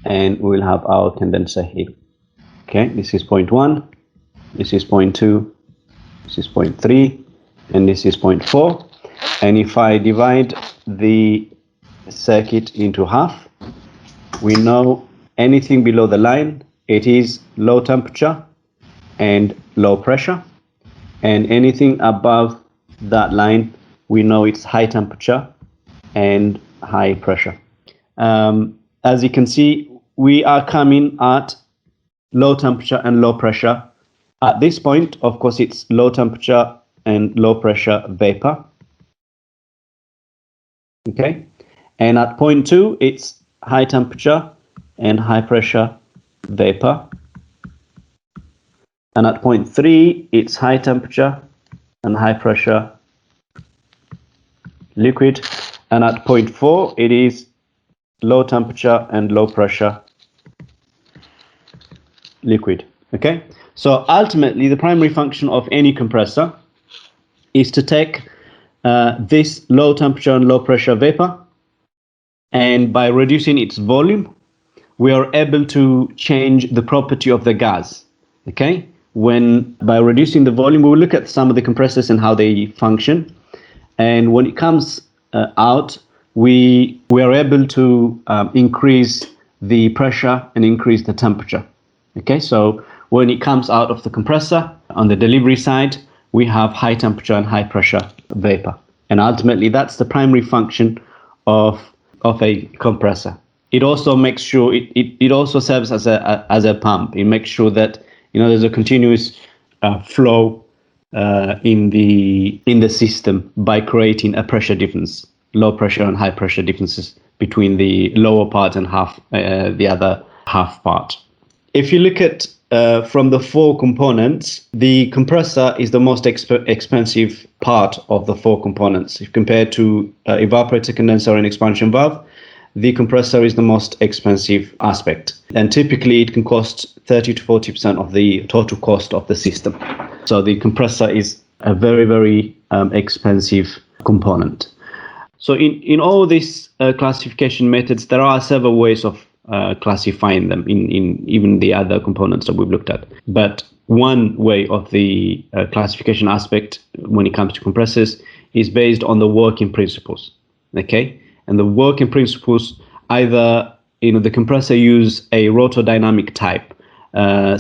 and we'll have our condenser here. Okay, this is point 1, this is point 2, this is point 3, and this is point 4. And if I divide the circuit into half, we know anything below the line, it is low temperature and low pressure, and anything above that line, we know it's high temperature and high pressure. As you can see, we are coming at low temperature and low pressure. At this point, of course, it's low temperature and low pressure vapor. Okay, and at point 2, it's high temperature and high pressure vapor. And at point 3, it's high temperature and high pressure liquid. And at point 4, it is low temperature and low pressure liquid. Okay, so ultimately the primary function of any compressor is to take this low temperature and low pressure vapor, and by reducing its volume, we are able to change the property of the gas. Okay, by reducing the volume, we will look at some of the compressors and how they function, and when it comes out, we are able to increase the pressure and increase the temperature. Okay, so when it comes out of the compressor, on the delivery side, we have high temperature and high pressure vapor. And ultimately, that's the primary function of a compressor. It also makes sure, it also serves as a pump. It makes sure that, you know, there's a continuous flow in the system by creating a pressure difference, low pressure and high pressure differences between the lower part and the other half part. If you look at from the 4 components, the compressor is the most expensive part of the 4 components. If compared to evaporator, condenser, and expansion valve, the compressor is the most expensive aspect. And typically it can cost 30 to 40% of the total cost of the system. So the compressor is a very, very expensive component. So in all these classification methods, there are several ways of classifying them in even the other components that we've looked at. But one way of the classification aspect when it comes to compressors is based on the working principles. Okay, and the working principles, either, you know, the compressor use a rotor dynamic type, a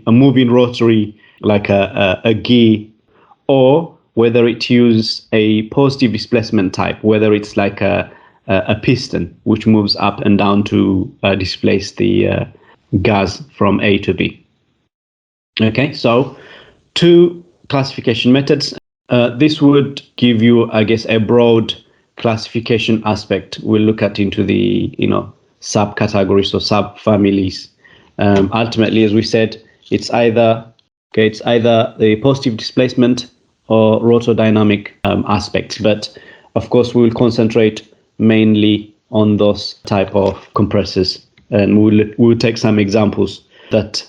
moving rotary like a gear, or whether it use a positive displacement type, whether it's like a piston which moves up and down to displace the gas from A to B. Okay, so 2 classification methods. This would give you, I guess, a broad classification aspect. We'll look at into the, you know, subcategories or subfamilies. Ultimately, as we said, it's either the positive displacement or rotor dynamic aspects. But of course, we will concentrate mainly on those type of compressors, and we'll take some examples that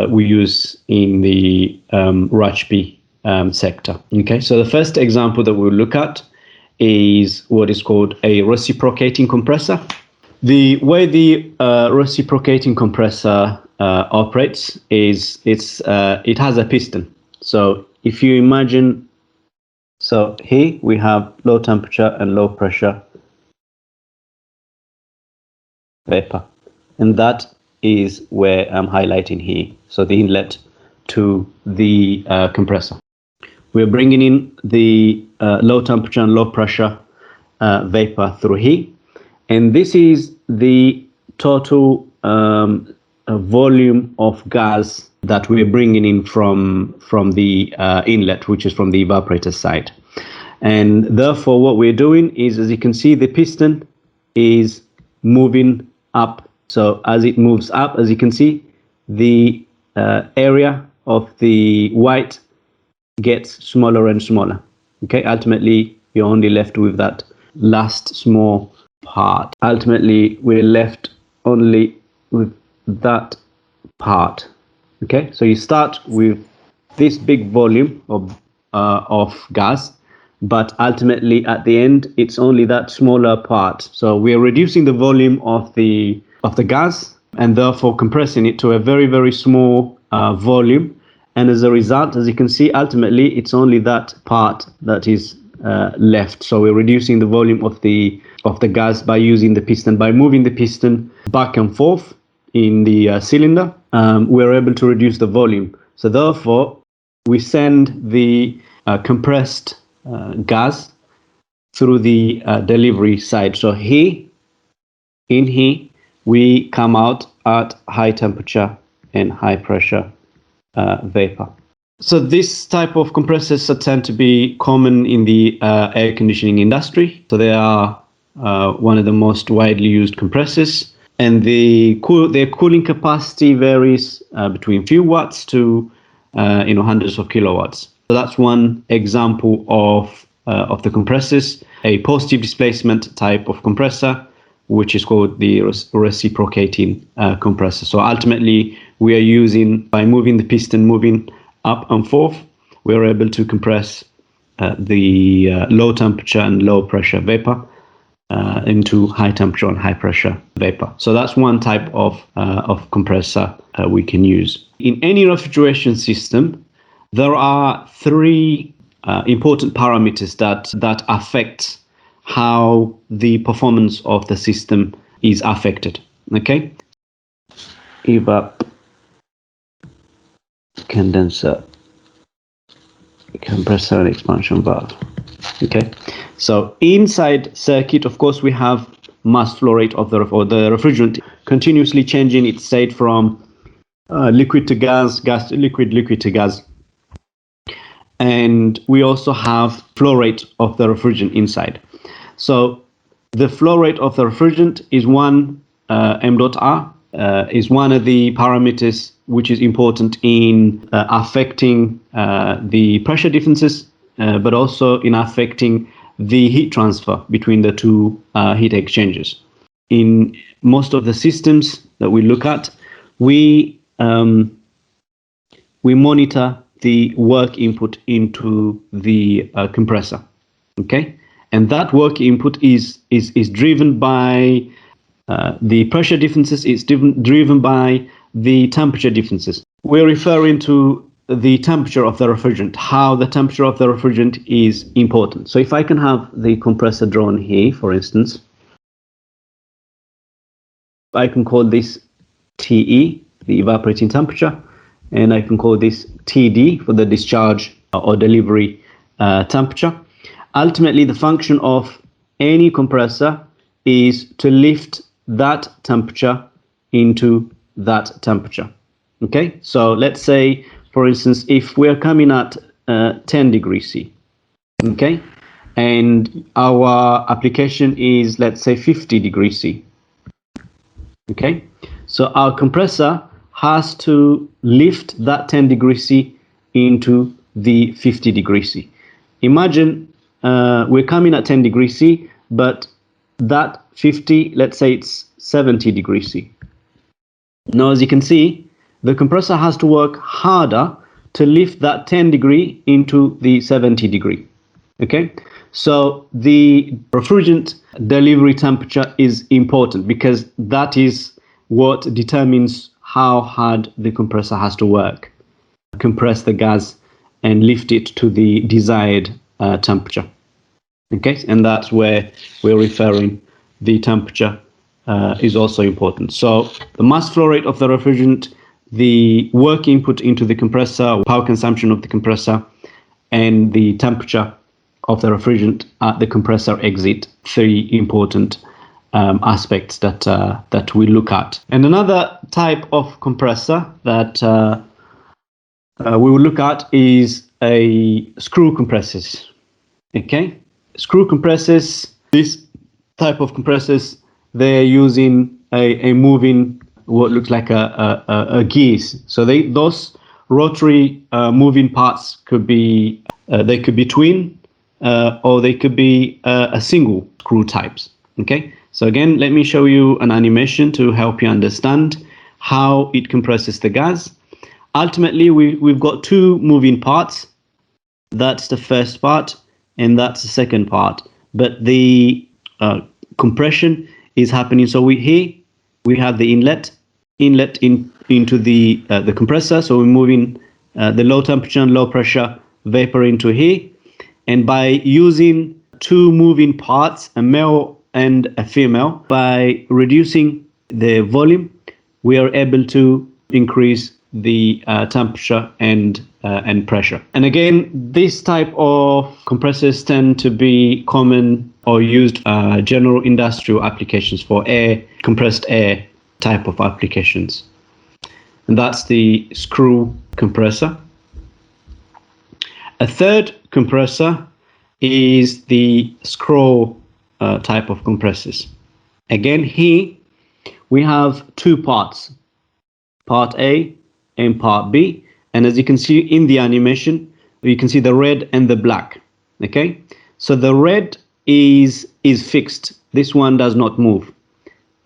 we use in the RHP sector. Okay, so the first example that we'll look at is what is called a reciprocating compressor. The way the reciprocating compressor operates is it has a piston. So if you imagine, so here we have low temperature and low pressure vapor, and that is where I'm highlighting here. So the inlet to the compressor. We're bringing in the low temperature and low pressure vapor through here, and this is the total volume of gas that we're bringing in from the inlet, which is from the evaporator side. And therefore what we're doing is, as you can see, the piston is moving up. So as it moves up, as you can see, the area of the white gets smaller and smaller. Okay, ultimately you're only left with that last small part. Ultimately we're left only with that part. Okay, so you start with this big volume of gas, but ultimately at the end it's only that smaller part. So we are reducing the volume of the gas and therefore compressing it to a very, very small volume. And as a result, as you can see, ultimately it's only that part that is left. So we're reducing the volume of the gas by using the piston, by moving the piston back and forth in the cylinder. We're able to reduce the volume. So therefore, we send the compressed gas through the delivery side. So here, in here, we come out at high temperature and high pressure vapor. So this type of compressors tend to be common in the air conditioning industry. So they are one of the most widely used compressors, and their cooling capacity varies between few watts to hundreds of kilowatts. So that's one example of the compressors, a positive displacement type of compressor, which is called the reciprocating compressor. So ultimately, we are using, by moving the piston, moving up and forth, we're able to compress the low temperature and low pressure vapor into high temperature and high pressure vapor. So that's one type of compressor we can use. In any refrigeration system, there are three important parameters that affect how the performance of the system is affected. Okay, evap, condenser, compressor, and expansion valve. Okay, so inside circuit, of course, we have mass flow rate of the refrigerant continuously changing its state from liquid to gas, gas to liquid, liquid to gas. And we also have flow rate of the refrigerant inside. So the flow rate of the refrigerant is one m.r, is one of the parameters which is important in affecting the pressure differences, but also in affecting the heat transfer between the two heat exchangers. In most of the systems that we look at, we monitor the work input into the compressor. Okay, and that work input is driven by the pressure differences. It's driven by the temperature differences. We're referring to the temperature of the refrigerant, how the temperature of the refrigerant is important. So if I can have the compressor drawn here, for instance, I can call this TE, the evaporating temperature, and I can call this TD for the discharge or delivery temperature. Ultimately, the function of any compressor is to lift that temperature into that temperature. Okay, so let's say, for instance, if we're coming at 10 degrees C, okay, and our application is, let's say, 50 degrees C. Okay, so our compressor has to lift that 10 degrees C into the 50 degrees C. Imagine we're coming at 10 degrees C, but that 50, let's say it's 70 degrees C. Now, as you can see, the compressor has to work harder to lift that 10 degree into the 70 degree. Okay, so the refrigerant delivery temperature is important because that is what determines how hard the compressor has to work, compress the gas and lift it to the desired temperature. Okay, and that's where we're referring the temperature is also important. So the mass flow rate of the refrigerant, the work input into the compressor, power consumption of the compressor, and the temperature of the refrigerant at the compressor exit, three important aspects that we look at. And another type of compressor that we will look at is a screw compressors. Okay, screw compressors, this type of compressors, they're using a moving, what looks like a gears. So those rotary moving parts could be they could be twin or they could be a single screw types. Okay, so again, let me show you an animation to help you understand how it compresses the gas. Ultimately, we've got two moving parts. That's the first part, and that's the second part. But the compression is happening. So we have the inlet into the compressor. So we're moving the low temperature and low pressure vapor into here, and by using two moving parts, a male and a female, by reducing the volume, we are able to increase the temperature and pressure. And again, this type of compressors tend to be common or used general industrial applications for compressed air type of applications. And that's the screw compressor. A third compressor is the screw type of compressors. Again, here we have two parts, part A and part B. And as you can see in the animation, you can see the red and the black. Okay, so the red is fixed. This one does not move,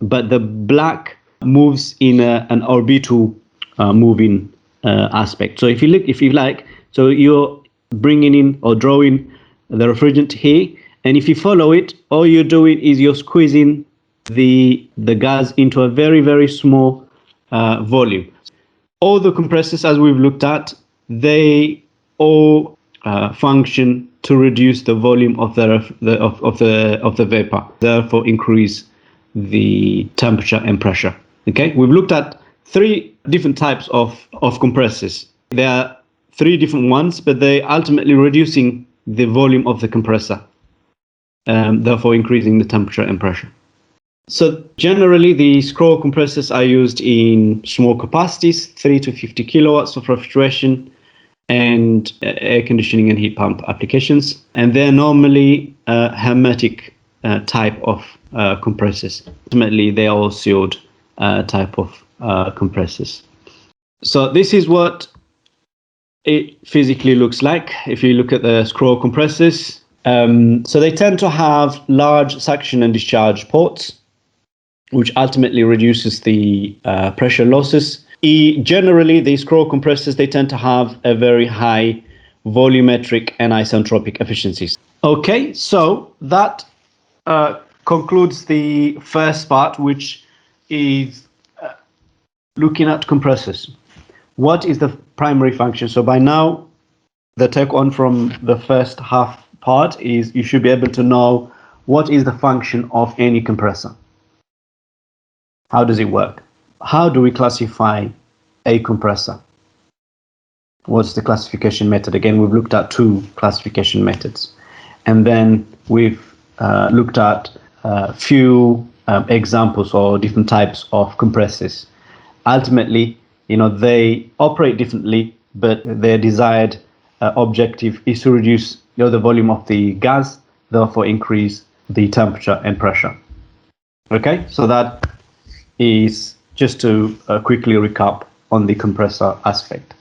but the black moves in an orbital moving aspect. So if you like, so you're bringing in or drawing the refrigerant here, and if you follow it, all you're doing is you're squeezing the gas into a very, very small volume. All the compressors, as we've looked at, they all function to reduce the volume of the vapor, therefore increase the temperature and pressure. Okay, we've looked at three different types of compressors. There are three different ones, but they ultimately reducing the volume of the compressor, therefore increasing the temperature and pressure. So generally, the screw compressors are used in small capacities, 3 to 50 kilowatts of refrigeration and air conditioning and heat pump applications. And they're normally hermetic type of compressors. Ultimately, they are all sealed type of compressors. So this is what it physically looks like if you look at the screw compressors. So they tend to have large suction and discharge ports, which ultimately reduces the pressure losses. Generally, these screw compressors, they tend to have a very high volumetric and isentropic efficiencies. Okay, so that concludes the first part, which is looking at compressors. What is the primary function? So by now, the take on from the first half part is you should be able to know what is the function of any compressor. How does it work? How do we classify a compressor? What's the classification method? Again, we've looked at two classification methods. And then we've looked at a few examples or different types of compressors. Ultimately, they operate differently, but their desired objective is to reduce the volume of the gas, therefore increase the temperature and pressure. Okay, so that is just to quickly recap on the compressor aspect.